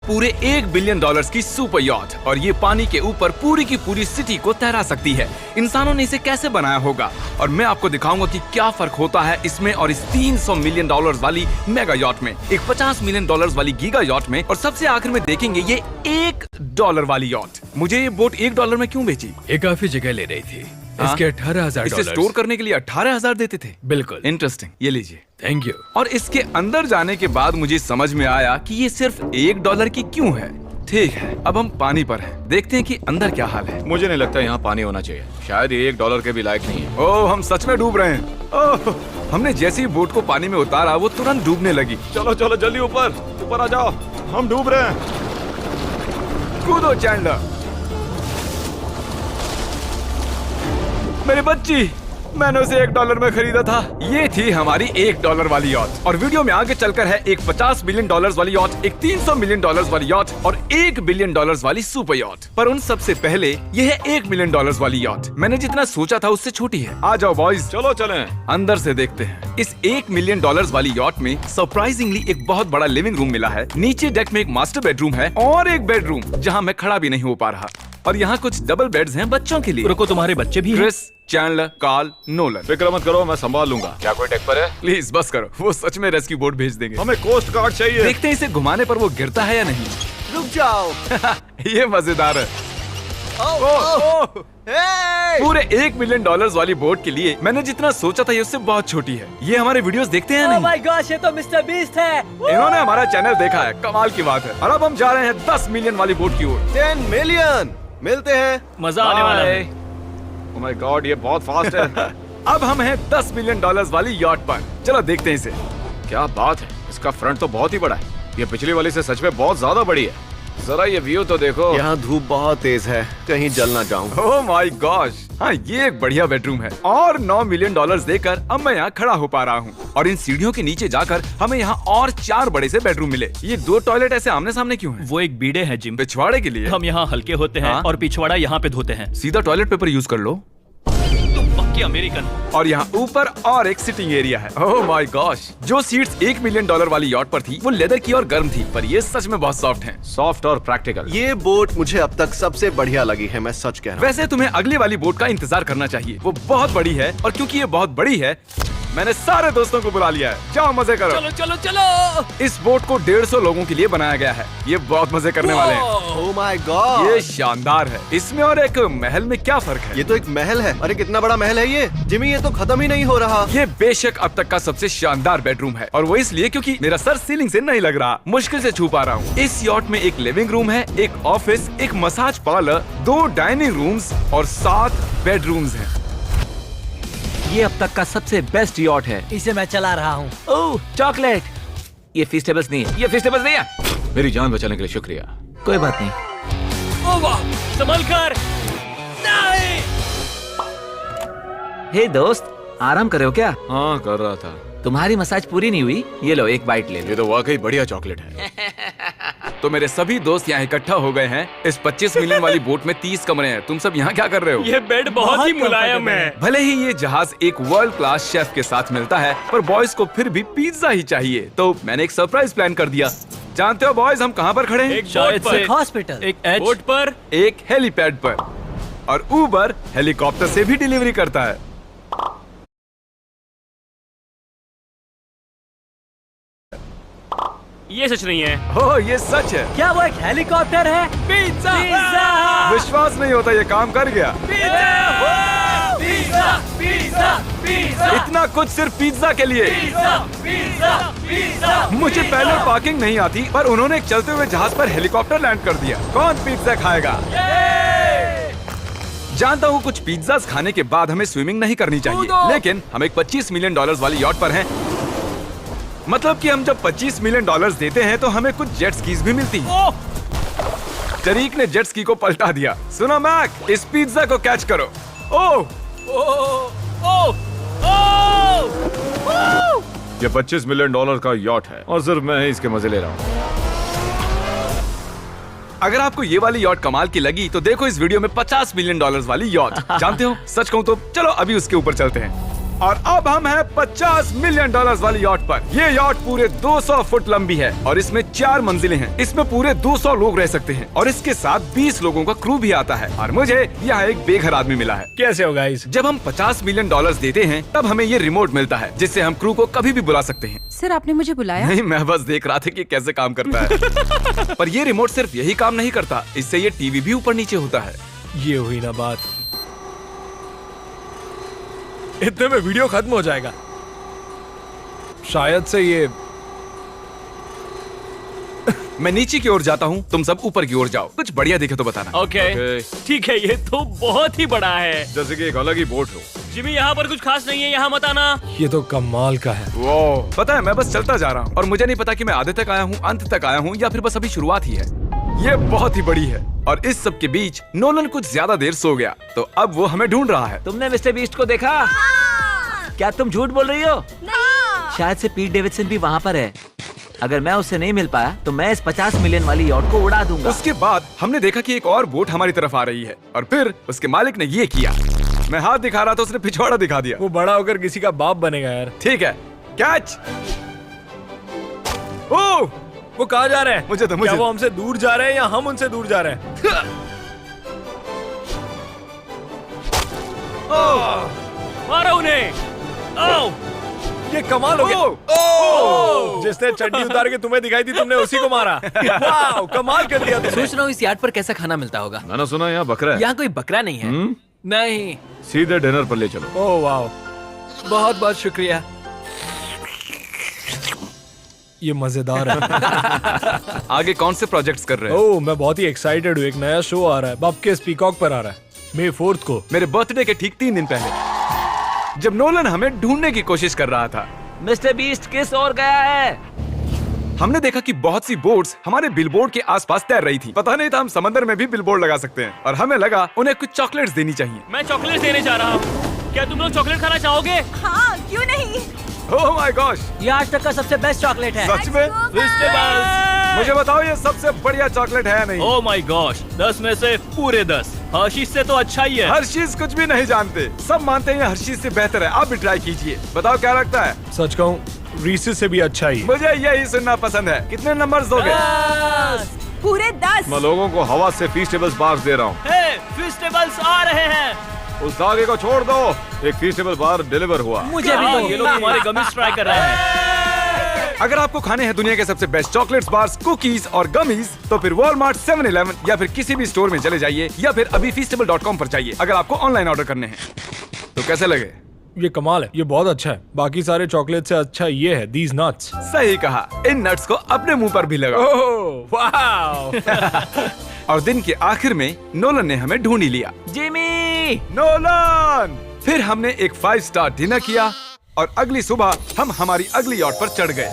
पूरे $1 बिलियन की super yacht, और ये पानी के ऊपर पूरी की पूरी सिटी को तैरा सकती है। इंसानों ने इसे कैसे बनाया होगा, और मैं आपको दिखाऊंगा कि क्या फर्क होता है इसमें और इस $300 मिलियन वाली मेगा यॉट में, एक $50 मिलियन वाली गीगा यॉट में, और सबसे आखिर में देखेंगे ये $1 वाली यॉट। मुझे ये बोट $1 में क्यों बेची? ये काफी जगह ले रही थी। इसके $18,000। इसे स्टोर करने के लिए 18,000 देते थे। बिल्कुल। इंटरेस्टिंग, ये लीजिए। Thank you. और इसके अंदर जाने के बाद मुझे समझ में आया कि ये सिर्फ $1 की क्यों है। ठीक है, अब हम पानी पर हैं। देखते हैं कि अंदर क्या हाल है। मुझे नहीं लगता यहाँ पानी होना चाहिए। शायद ये $1 के भी लायक नहीं है। ओह, हम सच में डूब रहे हैं। ओह, हमने जैसे ही बोट को पानी में उतारा वो तुरंत डूबने लगी। चलो चलो जल्दी ऊपर आ जाओ, हम डूब रहे हैं। कूदो चैंडलर। मेरी बच्ची, मैंने उसे $1 में खरीदा था। ये थी हमारी $1 वाली यॉट। और वीडियो में आगे चलकर है एक $50 मिलियन वाली यॉट, एक $300 मिलियन वाली यॉट और $1 बिलियन वाली सुपर यॉट। पर उन सबसे पहले ये है $1 मिलियन वाली यॉट। मैंने जितना सोचा था उससे छोटी है। आ जाओ बॉयज, चलो चलें। अंदर से देखते हैं। इस $1 मिलियन वाली यॉट में सरप्राइजिंगली एक बहुत बड़ा लिविंग रूम मिला है। नीचे डेक में एक मास्टर बेडरूम है और एक बेडरूम जहाँ मैं खड़ा भी नहीं हो पा रहा। और यहाँ कुछ डबल बेड्स हैं बच्चों के लिए। रुको, तुम्हारे बच्चे भी हैं? Chris, Chandler, Carl, Nolan. फिक्र मत करो, मैं संभाल लूंगा। क्या कोई डेक पर है? प्लीज बस करो, वो सच में रेस्क्यू बोट भेज देंगे। हमें कोस्ट गार्ड चाहिए। देखते हैं इसे घुमाने पर वो गिरता है या नहीं। रुक जाओ। ये मजेदार है। पूरे $1 मिलियन वाली बोट के लिए मैंने जितना सोचा था ये उससे बहुत छोटी है। ये हमारे वीडियोस देखते हैं या नहीं? ओह माय गॉश, ये तो मिस्टर बीस्ट है। इन्होंने हमारा चैनल देखा है, कमाल की बात है। और अब हम जा रहे हैं 10 मिलियन वाली बोट की ओर। 10 मिलियन मिलते हैं। मजा आने वाला है। ओह माय गॉड, ये बहुत फास्ट है। अब हम हैं $10 मिलियन वाली यॉट पर। चलो देखते हैं इसे। क्या बात है, इसका फ्रंट तो बहुत ही बड़ा है। ये पिछली वाली से सच में बहुत ज्यादा बड़ी है। जरा ये व्यू तो देखो। यहाँ धूप बहुत तेज है, कहीं जल ना जाऊं। ओह माय गॉश, हाँ ये एक बढ़िया बेडरूम है। और $9 मिलियन देकर अब मैं यहाँ खड़ा हो पा रहा हूँ। और इन सीढ़ियों के नीचे जाकर हमें यहाँ और 4 बड़े से बेडरूम मिले। ये 2 टॉयलेट ऐसे आमने सामने क्यों हैं? वो एक बीड़े हैं जिम। पिछवाड़े के लिए। हम यहाँ हल्के होते हैं हाँ? और पिछवाड़ा यहाँ पे धोते हैं। सीधा टॉयलेट पेपर यूज कर लो। तुम पक्के अमेरिकन। और यहाँ ऊपर और एक सिटिंग एरिया है। ओह माय गॉश, जो सीट्स $1 मिलियन वाली यॉट पर थी वो लेदर की और गर्म थी, पर ये सच में बहुत सॉफ्ट हैं। सॉफ्ट और प्रैक्टिकल। ये बोट मुझे अब तक सबसे बढ़िया लगी है, मैं सच कह रहा हूँ। वैसे तुम्हें अगली वाली बोट का इंतजार करना चाहिए, वो बहुत बड़ी है। और क्योंकि ये बहुत बड़ी है मैंने सारे दोस्तों को बुला लिया है। जाओ मजे करो। चलो चलो चलो। इस बोट को 150 लोगों के लिए बनाया गया है। ये बहुत मजे करने वाले हैं। ओह माय गॉड, ये शानदार है। इसमें और एक महल में क्या फर्क है? ये तो एक महल है। अरे कितना बड़ा महल है ये जिमी, ये तो खत्म ही नहीं हो रहा। ये बेशक अब तक का सबसे शानदार बेडरूम है, और वो इसलिए क्योंकि मेरा सर सीलिंग से नहीं लग रहा, मुश्किल से छू पा रहा हूँ। इस यॉट में एक लिविंग रूम है, एक ऑफिस, एक मसाज पार्लर, 2 डाइनिंग रूम्स और 7 बेडरूम्स हैं। ये अब तक का सबसे बेस्ट यॉट है। इसे मैं चला रहा हूँ। ओह चॉकलेट। ये फीस्टेबल्स नहीं है, ये फीस्टेबल्स नहीं है। मेरी जान बचाने के लिए शुक्रिया। कोई बात नहीं। ओह वाह, संभल कर। नहीं। हे दोस्त, आराम कर रहे हो क्या? हाँ कर रहा था। तुम्हारी मसाज पूरी नहीं हुई, ये लो एक बाइट ले लो। ये तो वाकई बढ़िया चॉकलेट है। तो मेरे सभी दोस्त यहाँ इकट्ठा हो गए हैं। इस 25 मिलियन वाली बोट में 30 कमरे हैं। तुम सब यहाँ क्या कर रहे हो? ये बेड बहुत ही मुलायम है। भले ही ये जहाज एक वर्ल्ड क्लास शेफ के साथ मिलता है, पर बॉयज को फिर भी पिज्जा ही चाहिए। तो मैंने एक सरप्राइज प्लान कर दिया। जानते हो बॉयज, हम कहाँ पर खड़े हैं? एक शायद से हॉस्पिटल, एक बोट पर, एक हेलीपैड पर। और उबर हेलीकॉप्टर से भी डिलीवरी करता है। ये सच नहीं है। हो, ये सच है। क्या वो एक हेलीकॉप्टर है? पिज्जा। विश्वास नहीं होता, ये काम कर गया। Pizza pizza pizza. इतना कुछ सिर्फ पिज्जा के लिए। मुझे पहले पार्किंग नहीं आती, पर उन्होंने एक चलते हुए जहाज पर हेलीकॉप्टर लैंड कर दिया। कौन पिज्जा खाएगा? जानता हूँ कुछ पिज्जास खाने के बाद हमें स्विमिंग नहीं करनी चाहिए, लेकिन हम एक $25 मिलियन वाली यॉट पर हैं। मतलब कि हम जब $25 मिलियन देते हैं तो हमें कुछ जेट स्कीज भी मिलती हैं। तरीक ने जेट स्की को पलटा दिया। सुनो मैक, इस पिज्जा को कैच करो। ओह ये $25 मिलियन का यॉट है और सिर्फ मैं ही इसके मजे ले रहा हूँ। अगर आपको ये वाली यॉट कमाल की लगी तो देखो इस वीडियो में $50 मिलियन वाली यॉट। जानते हो, सच कहूँ तो चलो अभी उसके ऊपर चलते हैं। और अब हम हैं 50 मिलियन डॉलर्स वाली यॉट पर। ये यॉट पूरे 200 फुट लंबी है और इसमें 4 मंजिलें हैं। इसमें पूरे 200 लोग रह सकते हैं और इसके साथ 20 लोगों का क्रू भी आता है। और मुझे यहाँ एक बेघर आदमी मिला है। कैसे हो गाइस? जब हम 50 मिलियन डॉलर्स देते हैं तब हमें ये रिमोट मिलता है जिससे हम क्रू को कभी भी बुला सकते हैं। सर आपने मुझे बुलाया? नहीं, मैं बस देख रहा था कि कैसे काम करता है। पर ये रिमोट सिर्फ यही काम नहीं करता, इससे ये टीवी भी ऊपर नीचे होता है। ये हुई ना बात। इतने में वीडियो खत्म हो जाएगा। शायद से ये मैं नीचे की ओर जाता हूँ, तुम सब ऊपर की ओर जाओ। कुछ बढ़िया दिखे तो बताना। ओके ठीक है। ये तो बहुत ही बड़ा है। जैसे कि एक अलग ही बोट हो। जिमी यहाँ पर कुछ खास नहीं है, यहाँ मत आना। ये तो कमाल का है। वो पता है, मैं बस चलता जा रहा हूँ और मुझे नहीं पता कि मैं आधे तक आया हूँ, अंत तक आया हूँ या फिर बस अभी शुरुआत ही है। ये बहुत ही बड़ी है और इस सब के बीच नोलन कुछ ज्यादा देर सो गया, तो अब वो हमें ढूंढ रहा है। तुमने मिस्टर बीस्ट को देखा? क्या तुम झूठ बोल रही हो? शायद से पीट डेविडसन भी वहाँ पर है। अगर मैं उससे नहीं मिल पाया तो मैं इस 50 मिलियन वाली यॉट को उड़ा दूंगा। उसके बाद हमने देखा कि एक और बोट हमारी तरफ आ रही है और फिर उसके मालिक ने ये किया। मैं हाथ दिखा रहा था, उसने पिछवाड़ा दिखा दिया। वो बड़ा होकर किसी का बाप बनेगा यार। ठीक है, कैच। ओह, वो कहाँ जा रहे हैं? मुझे तो क्या वो हमसे दूर जा रहे हैं या हम उनसे दूर जा रहे हैं? मारो उन्हें। ओह, ये कमाल हो गया। ओह! जिसने चड्डी उतार के तुम्हें दिखाई थी तुमने उसी को मारा। वाह, कमाल कर दिया तुमने। सोच रहा हूँ इस यार्ड पर कैसा खाना मिलता होगा। मैंने सुना यहाँ बकरा है। यहाँ कोई बकरा नहीं है। नहीं। सीधे डिनर पर ले चलो। ओह वाह, बहुत बहुत शुक्रिया। ये मजेदार है। आगे कौन से प्रोजेक्ट्स कर रहे हो? ओह, मैं बहुत ही एक्साइटेड हूँ। एक नया शो आ रहा है, बब के पीकॉक पर आ रहा है May 4th को। मेरे बर्थडे के ठीक 3 दिन पहले, जब नोलन हमें ढूंढने की कोशिश कर रहा था। मिस्टर बीस्ट किस ओर गया है? हमने देखा कि बहुत सी बोट्स हमारे बिलबोर्ड के आसपास तैर रही थी। पता नहीं था हम समंदर में भी बिलबोर्ड लगा सकते हैं और हमें लगा उन्हें कुछ चॉकलेट्स देनी चाहिए। मैं चॉकलेट देने जा रहा हूँ। क्या तुम लोग चॉकलेट खाना चाहोगे? हाँ, क्यों नहीं? ओह माय गॉश, ये आज तक का सबसे बेस्ट चॉकलेट है। सच में? मुझे बताओ, ये सबसे बढ़िया चॉकलेट है या नहीं? ओह माय गॉश, 10 में से पूरे 10। हर्शीज से तो अच्छा ही है। हर्शीज कुछ भी नहीं जानते, सब मानते हैं हर्शीज से बेहतर है। आप भी ट्राई कीजिए, बताओ क्या लगता है? सच कहूँ रीसेस से भी अच्छा ही है। मुझे यही सुनना पसंद है। कितने नंबर्स दोगे? पूरे 10। मैं लोगों को हवा से फीस्टेबल्स बार्स दे रहा हूँ। हे, फेस्टिवल्स आ रहे हैं। उस धागे को छोड़ दो। एक फीस्टेबल बार डिलीवर हुआ। मुझे भी हाँ, दो। ये लोग हमारे गमीज ट्राई कर रहे हैं। अगर आपको खाने हैं दुनिया के सबसे बेस्ट चॉकलेट्स, बार्स, कुकीज और गमीज, तो फिर वॉलमार्ट, 7-Eleven या फिर किसी भी स्टोर में चले जाइए या फिर अभी feastable.com पर जाइए अगर आपको ऑनलाइन ऑर्डर करने हैं। तो कैसे लगे? ये कमाल है, ये बहुत अच्छा है। बाकी सारे चॉकलेट से अच्छा ये है, these nuts। सही कहा, इन नट्स को अपने मुंह पर भी लगाओ। ओह वाह। और दिन के आखिर में नोलन ने हमें ढूंढ ही लिया। जिमी! नोलन! फिर हमने एक 5 स्टार डिनर किया और अगली सुबह हम हमारी अगली यॉट पर चढ़ गए।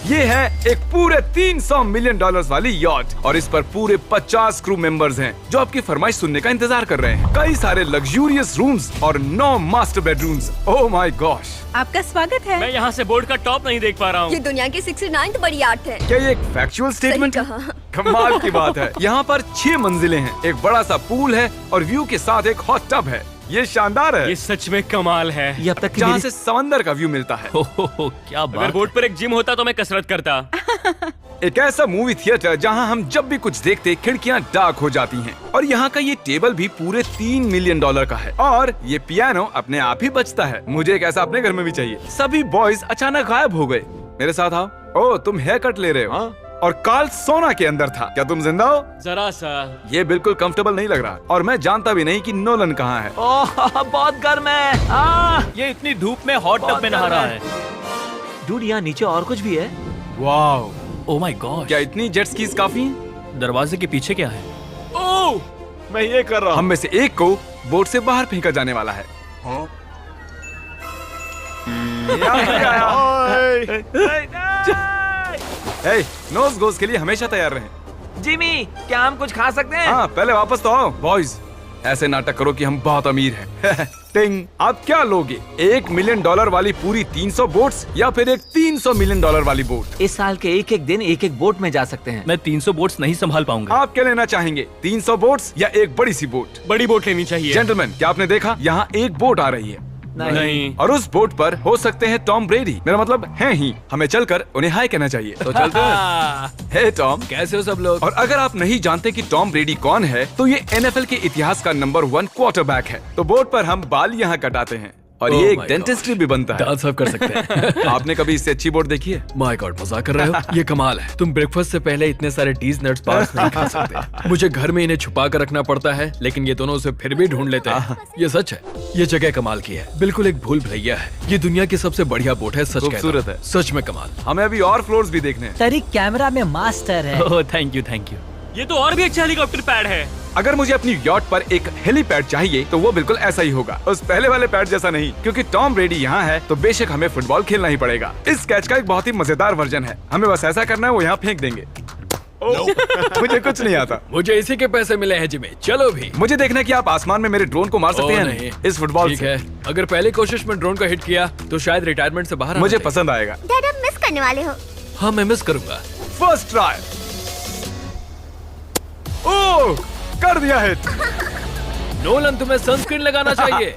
ये है एक पूरे 300 मिलियन डॉलर्स वाली यॉट और इस पर पूरे 50 क्रू मेंबर्स हैं जो आपकी फरमाइश सुनने का इंतजार कर रहे हैं। कई सारे लग्जूरियस रूम्स और 9 master bedrooms. Oh my gosh! आपका स्वागत है। मैं यहाँ से बोर्ड का टॉप नहीं देख पा रहा ये हूँ। दुनिया की 69th बड़ी आर्ट है। क्या ये एक फैक्चुअल स्टेटमेंट है? कहा। कमाल की बात है। यहाँ पर 6 मंजिलें हैं, एक बड़ा सा पूल है और व्यू के साथ एक हॉट टब है। ये शानदार है। ये सच में कमाल है। ये अब तक की जहाँ मेरी- से समंदर का व्यू मिलता है। क्या बात। अगर बोर्ड पर एक जिम होता तो मैं कसरत करता। एक ऐसा मूवी थिएटर जहां हम जब भी कुछ देखते खिड़कियां डार्क हो जाती हैं। और यहाँ का ये टेबल भी पूरे 3 मिलियन डॉलर का है और ये पियानो अपने आप ही बजता है। मुझे एक ऐसा अपने घर में भी चाहिए। सभी बॉयज अचानक गायब हो गए। मेरे साथ आओ। ओह, तुम हेयर कट ले रहे हो? हाँ? और कार्ल सोना के अंदर था। क्या तुम जिंदा हो? जरा सा। ये बिल्कुल कंफर्टेबल नहीं लग रहा और मैं जानता भी नहीं कि नोलन कहाँ है। ओह, बहुत गर्म है। ये इतनी धूप में हॉट टब में नहा रहा है। डूड, यहाँ नीचे और कुछ भी है। वाओ! Oh my God. क्या इतनी जेट स्कीज काफी हैं? दरवाजे के पीछे क्या है? ओह, मैं ये कर रहा हूँ। हम में से एक को बोट से बाहर फेंका जाने वाला है। नोज गोज के लिए हमेशा तैयार रहें। जिमी, क्या हम कुछ खा सकते हैं? हाँ, पहले वापस तो आओ। बॉयज, ऐसे नाटक करो कि हम बहुत अमीर हैं। टिंग, आप क्या लोगे? 1 मिलियन डॉलर वाली पूरी 300 बोट्स या फिर एक 300 मिलियन डॉलर वाली बोट? इस साल के एक एक दिन एक एक बोट में जा सकते हैं। मैं 300 बोट्स नहीं संभाल पाऊंगा। आप क्या लेना चाहेंगे? 300 बोट्स या एक बड़ी सी बोट? बड़ी बोट लेनी चाहिए। जेंटलमैन, क्या आपने देखा? यहाँ एक बोट आ रही है। नहीं। और उस बोट पर हो सकते हैं टॉम ब्रेडी, मेरा मतलब हैं ही। हमें चलकर उन्हें हाय कहना चाहिए। तो चलते हैं। हे टॉम, कैसे हो सब लोग? और अगर आप नहीं जानते कि टॉम ब्रेडी कौन है, तो ये NFL के इतिहास का नंबर 1 क्वार्टरबैक है। तो बोट पर हम बाल यहाँ कटाते हैं और ये Oh एक my डेंटिस्ट्री भी बनता है। दांत साफ कर सकते हैं। आपने कभी इससे अच्छी बोट देखी है? माय गॉड, मजाक कर रहे हो? ये कमाल है। तुम ब्रेकफास्ट से पहले इतने सारे डीज नट्स बार्स नहीं खा सकते। मुझे घर में इन्हें छुपा कर रखना पड़ता है, लेकिन ये दोनों उसे फिर भी ढूंढ लेते हैं। ये सच है, ये जगह कमाल की है, बिल्कुल एक भूल भुलैया है। ये दुनिया की सबसे बढ़िया बोट है, सच खूबसूरत कहता हूं। है। सच में कमाल। हमें अभी और फ्लोर्स भी देखने हैं। तरीक कैमरा में मास्टर है। Oh thank you thank you. ये तो और भी अच्छा हेलीकॉप्टर पैड है। अगर मुझे अपनी यॉट पर एक हेलीपैड चाहिए तो वो बिल्कुल ऐसा ही होगा, उस पहले वाले पैड जैसा नहीं। क्योंकि टॉम ब्रेडी यहाँ है तो बेशक हमें फुटबॉल खेलना ही पड़ेगा। इस कैच का एक बहुत ही मजेदार वर्जन है, हमें बस ऐसा करना है, वो यहाँ फेंक देंगे। मुझे कुछ नहीं आता। मुझे इसी के पैसे मिले हैं जिमी, चलो भी। मुझे देखना है कि आप आसमान में मेरे ड्रोन को मार सकते ओह, हैं नहीं। इस फुटबॉल ठीक से। है, अगर पहली कोशिश में ड्रोन को हिट किया तो शायद रिटायरमेंट से बाहर मुझे पसंद आएगा। डैड आप मिस करने वाले हो। हाँ, मैं मिस करूंगा। First try. ओह, कर दिया हिट। नोलन, तुम्हें सनस्क्रीन लगाना चाहिए।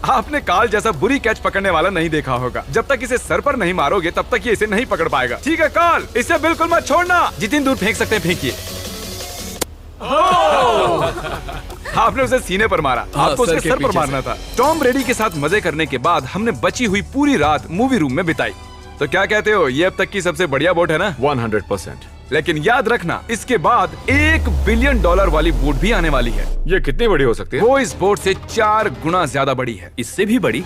आपने काल जैसा बुरी कैच पकड़ने वाला नहीं देखा होगा। जब तक इसे सर पर नहीं मारोगे तब तक ये इसे नहीं पकड़ पाएगा। ठीक है काल, इसे बिल्कुल मत छोड़ना। जितनी दूर फेंक सकते हैं फेंकिए। आपने उसे सीने पर मारा, हाँ, आपको सर उसके के सर पर पीछे मारना था। टॉम ब्रेडी के साथ मजे करने के बाद हमने बची हुई पूरी रात मूवी रूम में बिताई। तो क्या कहते हो, ये अब तक की सबसे बढ़िया बोट है ना? 100%। लेकिन याद रखना, इसके बाद $1 बिलियन वाली बोट भी आने वाली है। ये कितनी बड़ी हो सकती है? वो इस बोट से 4 गुना ज्यादा बड़ी है। इससे भी बड़ी?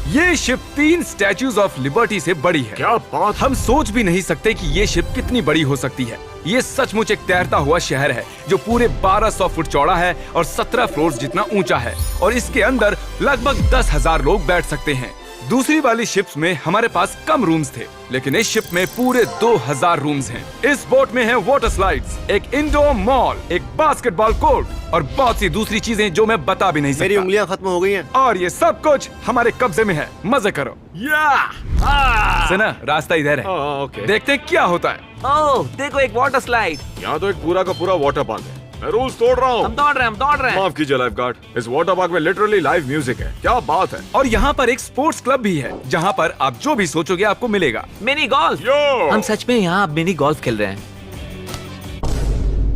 ये शिप 3 स्टैच्यूज ऑफ लिबर्टी से बड़ी है। क्या बात! हम सोच भी नहीं सकते कि ये शिप कितनी बड़ी हो सकती है। ये सचमुच एक तैरता हुआ शहर है जो पूरे 1200 फुट चौड़ा है और 17 फ्लोर्स जितना ऊंचा है, और इसके अंदर लगभग 10,000 लोग बैठ सकते हैं। दूसरी वाली शिप्स में हमारे पास कम रूम्स थे, लेकिन इस शिप में पूरे 2000 रूम्स हैं। इस बोट में है वाटर स्लाइड्स, एक इंडोर मॉल, एक बास्केटबॉल कोर्ट और बहुत सी दूसरी चीजें जो मैं बता भी नहीं सकता। मेरी उंगलियां खत्म हो गई हैं। और ये सब कुछ हमारे कब्जे में है। मजे करो। सुना, रास्ता इधर है। ओके। देखते हैं क्या होता है। ओह, देखो एक वाटर स्लाइड। यहाँ तो एक पूरा का पूरा वाटर पार्क है। मैं रूल्स तोड़ रहा हम हूँ। दौड़ रहे हैं। माफ कीजिए लाइफ गार्ड, इस वाटर पार्क में लिटरली लाइव म्यूजिक है। क्या बात है। और यहाँ पर एक स्पोर्ट्स क्लब भी है जहाँ पर आप जो भी सोचोगे आपको मिलेगा। Mini golf. यो! हम सच में यहाँ मिनी गोल्फ खेल रहे हैं।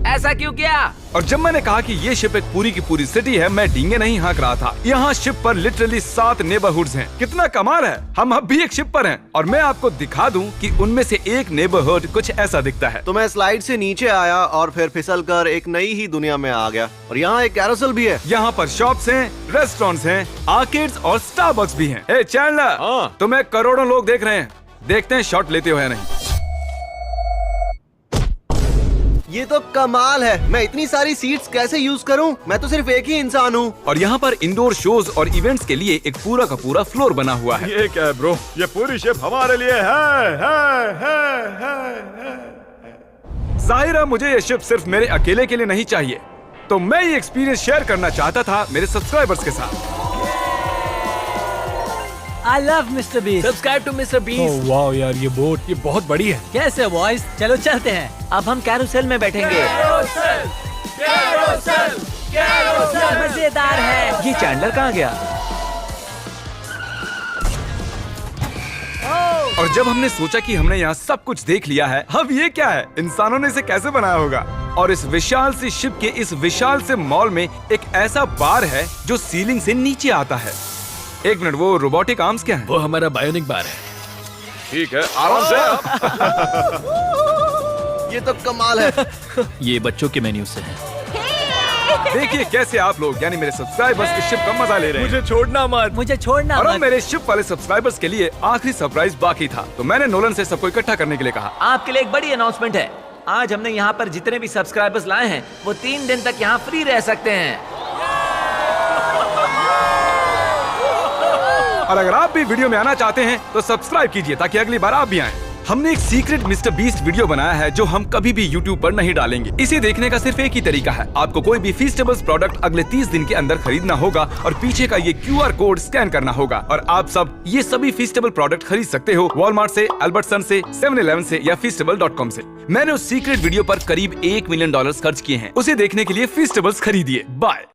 ऐसा क्यों किया? और जब मैंने कहा कि ये शिप एक पूरी की पूरी सिटी है, मैं डींगे नहीं हाँक रहा था। यहाँ शिप पर लिटरली 7 नेबरहुड्स हैं। कितना कमाल है। हम अब भी एक शिप पर हैं और मैं आपको दिखा दूं कि उनमें से एक नेबरहुड कुछ ऐसा दिखता है। तो मैं स्लाइड से नीचे आया और फिर फिसल कर एक नई ही दुनिया में आ गया। और यहाँ एक कैरोसेल भी है। यहाँ पर शॉप्स हैं, रेस्टोरेंट्स हैं, आर्केड्स और स्टारबक्स भी हैं। ए चैंडलर, हाँ। तुम्हें करोड़ों लोग देख रहे हैं। देखते हैं शॉट लेते हो या नहीं। ये तो कमाल है। मैं इतनी सारी सीट्स कैसे यूज करूं? मैं तो सिर्फ एक ही इंसान हूँ। और यहाँ पर इंडोर शोज और इवेंट्स के लिए एक पूरा का पूरा फ्लोर बना हुआ है। ये क्या है ब्रो? ये पूरी शिप हमारे लिए है। जाहिर है मुझे ये शिप सिर्फ मेरे अकेले के लिए नहीं चाहिए, तो मैं ये एक्सपीरियंस शेयर करना चाहता था मेरे सब्सक्राइबर्स के साथ। I love Mister Beast. Subscribe to Mister Beast. वाह यार, ये बोट ये बहुत बड़ी है। कैसे बॉयज, चलो चलते हैं। अब हम कैरोसेल में बैठेंगे। मजेदार है। ये चैंडलर कहाँ गया? और जब हमने सोचा कि हमने यहाँ सब कुछ देख लिया है, अब ये क्या है, इंसानों ने इसे कैसे बनाया होगा। और इस विशाल सी शिप के इस विशाल से मॉल में एक ऐसा बार है जो सीलिंग से नीचे आता है। एक मिनट, वो रोबोटिक आर्म्स क्या है? वो हमारा बायोनिक बार है। ठीक है, आराम से। ये तो कमाल है। ये बच्चों के मेन्यू से है। देखिए कैसे आप लोग यानी मेरे सब्सक्राइबर्स इस शिप का मजा ले रहे हैं। मुझे छोड़ना मत। मुझे छोड़ना और अब मत। मेरे शिप वाले सब्सक्राइबर्स के लिए आखिरी सरप्राइज बाकी था, तो मैंने नोलन से सबको इकट्ठा करने के लिए कहा। आपके लिए एक बड़ी अनाउंसमेंट है। आज हमने यहाँ पर जितने भी सब्सक्राइबर्स लाए हैं वो 3 दिन तक यहाँ फ्री रह सकते हैं। और अगर आप भी वीडियो में आना चाहते हैं तो सब्सक्राइब कीजिए ताकि अगली बार आप भी आएं। हमने एक सीक्रेट मिस्टर बीस्ट वीडियो बनाया है जो हम कभी भी YouTube पर नहीं डालेंगे। इसे देखने का सिर्फ एक ही तरीका है, आपको कोई भी फीस्टेबल्स प्रोडक्ट अगले 30 दिन के अंदर खरीदना होगा और पीछे का ये QR कोड स्कैन करना होगा और आप सब ये सभी फीस्टेबल प्रोडक्ट खरीद सकते हो वॉलमार्ट से, अल्बर्टसन से, 7-Eleven से या feastable.com से। मैंने उस सीक्रेट वीडियो पर करीब $1 मिलियन खर्च किए हैं। उसे देखने के लिए फीस्टेबल्स खरीदिए। बाय।